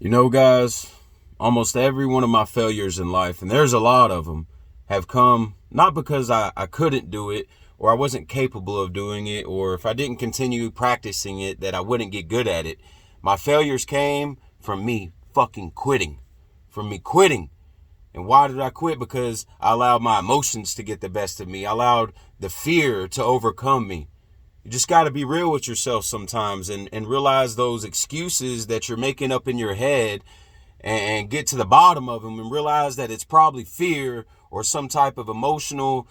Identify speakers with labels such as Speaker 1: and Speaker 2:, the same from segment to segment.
Speaker 1: You know, guys, almost every one of my failures in life, and there's a lot of them, have come not because I couldn't do it or I wasn't capable of doing it, or if I didn't continue practicing it that I wouldn't get good at it. My failures came from me fucking quitting. From me quitting. And why did I quit? Because I allowed my emotions to get the best of me. I allowed the fear to overcome me. You just got to be real with yourself sometimes and realize those excuses that you're making up in your head and get to the bottom of them and realize that it's probably fear or some type of emotional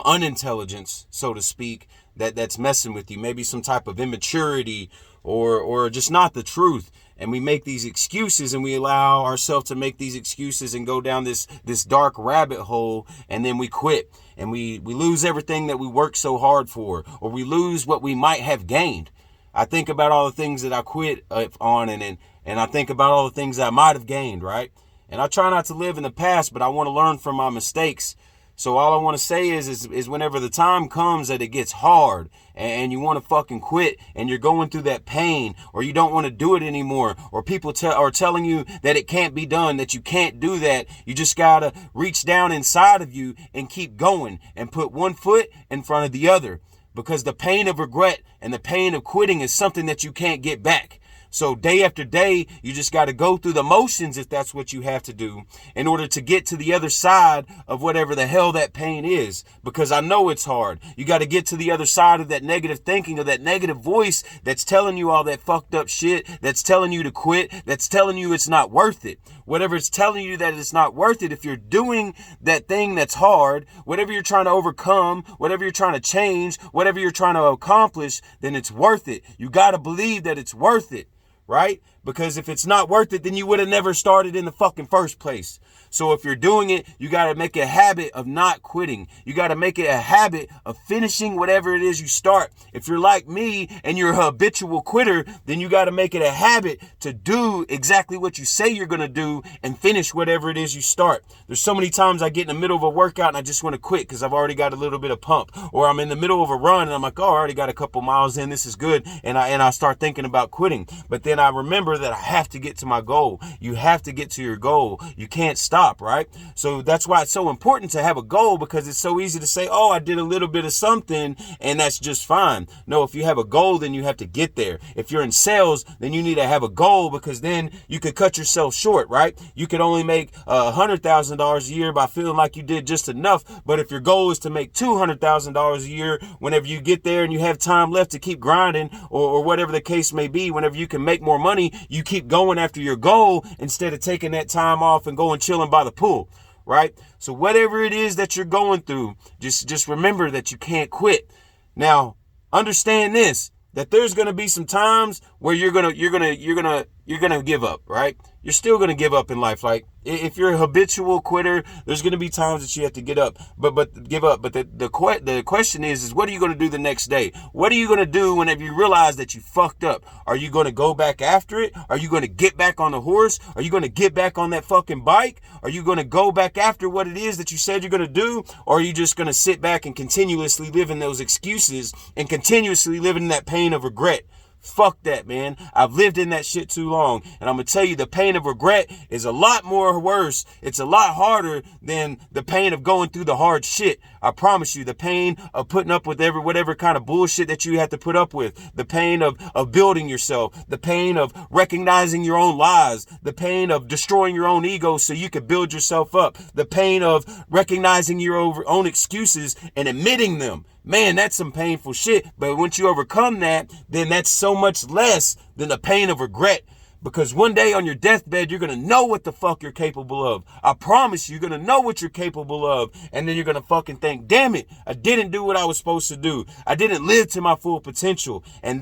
Speaker 1: unintelligence, so to speak, that's messing with you. Maybe some type of immaturity or just not the truth. And we make these excuses and we allow ourselves to make these excuses and go down this dark rabbit hole, and then we quit and we lose everything that we worked so hard for, or we lose what we might have gained. I think about all the things that I quit on and I think about all the things that I might have gained, right? And I try not to live in the past, but I want to learn from my mistakes. So all I want to say is whenever the time comes that it gets hard and you want to fucking quit and you're going through that pain, or you don't want to do it anymore, or people are telling you that it can't be done, that you can't do that, you just got to reach down inside of you and keep going and put one foot in front of the other, because the pain of regret and the pain of quitting is something that you can't get back. So day after day, you just got to go through the motions, if that's what you have to do, in order to get to the other side of whatever the hell that pain is. Because I know it's hard. You got to get to the other side of that negative thinking, of that negative voice that's telling you all that fucked up shit, that's telling you to quit, that's telling you it's not worth it. Whatever it's telling you that it's not worth it, if you're doing that thing that's hard, whatever you're trying to overcome, whatever you're trying to change, whatever you're trying to accomplish, then it's worth it. You got to believe that it's worth it. Right? Because if it's not worth it, then you would have never started in the fucking first place. So if you're doing it, you got to make a habit of not quitting. You got to make it a habit of finishing whatever it is you start. If you're like me and you're a habitual quitter, then you got to make it a habit to do exactly what you say you're going to do and finish whatever it is you start. There's so many times I get in the middle of a workout and I just want to quit because I've already got a little bit of pump, or I'm in the middle of a run and I'm like, oh, I already got a couple miles in. This is good. And I start thinking about quitting. But then I remember that I have to get to my goal. You have to get to your goal. You can't stop, right? So that's why it's so important to have a goal, because it's so easy to say, oh, I did a little bit of something and that's just fine. No, if you have a goal, then you have to get there. If you're in sales, then you need to have a goal, because then you could cut yourself short, right? You could only make $100,000 a year by feeling like you did just enough. But if your goal is to make $200,000 a year, whenever you get there and you have time left to keep grinding, or whatever the case may be, whenever you can make more money, you keep going after your goal instead of taking that time off and going chilling by the pool, right? So whatever it is that you're going through, just remember that you can't quit. Now, understand this, that there's going to be some times where you're going to give up, right? You're still going to give up in life. Like if you're a habitual quitter, there's going to be times that you have to get up, but give up. But the question is what are you going to do the next day? What are you going to do whenever you realize that you fucked up? Are you going to go back after it? Are you going to get back on the horse? Are you going to get back on that fucking bike? Are you going to go back after what it is that you said you're going to do? Or are you just going to sit back and continuously live in those excuses and continuously live in that pain of regret? Fuck that, man. I've lived in that shit too long. And I'm going to tell you, the pain of regret is a lot more worse. It's a lot harder than the pain of going through the hard shit. I promise you, the pain of putting up with whatever kind of bullshit that you have to put up with, the pain of building yourself, the pain of recognizing your own lies, the pain of destroying your own ego so you can build yourself up, the pain of recognizing your own excuses and admitting them. Man, that's some painful shit. But once you overcome that, then that's so much less than the pain of regret. Because one day on your deathbed, you're going to know what the fuck you're capable of. I promise you're going to know what you're capable of. And then you're going to fucking think, damn it, I didn't do what I was supposed to do. I didn't live to my full potential. And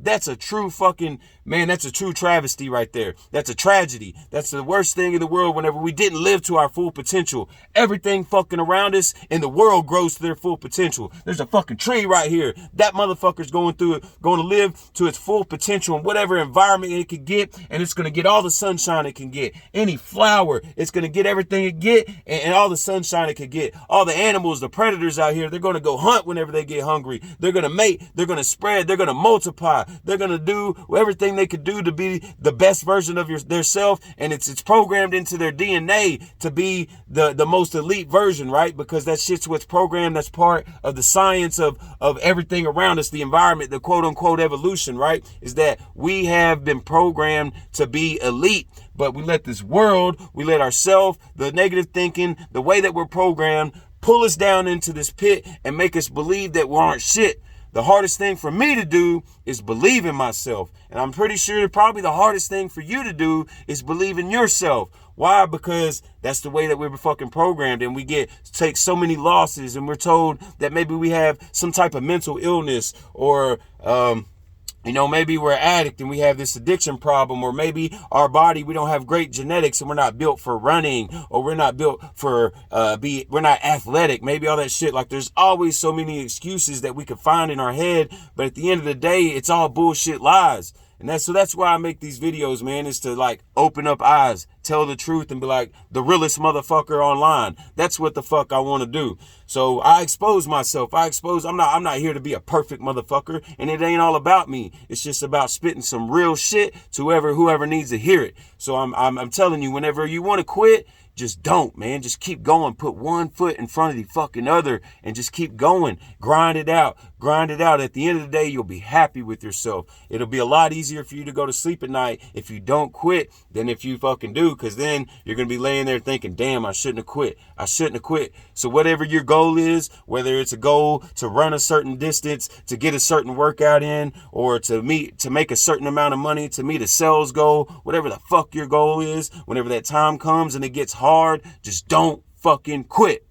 Speaker 1: that's a true fucking, man, that's a true travesty right there. That's a tragedy. That's the worst thing in the world whenever we didn't live to our full potential. Everything fucking around us in the world grows to their full potential. There's a fucking tree right here. That motherfucker's going to live to its full potential in whatever environment it could get, and it's going to get all the sunshine it can get. Any flower, it's going to get everything it get and all the sunshine it could get. All the animals, the predators out here, they're going to go hunt whenever they get hungry. They're going to mate, they're going to spread, they're going to multiply. They're going to do everything they could do to be the best version of their self. And it's programmed into their DNA to be the most elite version, right? Because that shit's what's programmed. That's part of the science of everything around us, the environment, the quote unquote evolution, right? Is that we have been programmed to be elite. But we let this world, we let ourselves, the negative thinking, the way that we're programmed, pull us down into this pit and make us believe that we aren't shit. The hardest thing for me to do is believe in myself. And I'm pretty sure probably the hardest thing for you to do is believe in yourself. Why? Because that's the way that we're fucking programmed, and we take so many losses, and we're told that maybe we have some type of mental illness, or maybe we're an addict and we have this addiction problem, or maybe our body, we don't have great genetics and we're not built for running, or we're not built for, we're not athletic, maybe all that shit. Like, there's always so many excuses that we could find in our head, but at the end of the day, it's all bullshit lies. And that's why I make these videos, man, is to like open up eyes, tell the truth, and be like the realest motherfucker online. That's what the fuck I want to do. So I expose myself. I'm not here to be a perfect motherfucker, and it ain't all about me. It's just about spitting some real shit to whoever needs to hear it. So I'm telling you, whenever you want to quit, just don't, man. Just keep going. Put one foot in front of the fucking other and just keep going. Grind it out. At the end of the day, you'll be happy with yourself. It'll be a lot easier for you to go to sleep at night if you don't quit than if you fucking do, because then you're going to be laying there thinking, damn, I shouldn't have quit. So whatever your goal is, whether it's a goal to run a certain distance, to get a certain workout in, or to make a certain amount of money, to meet a sales goal, whatever the fuck your goal is, whenever that time comes and it gets hard, just don't fucking quit.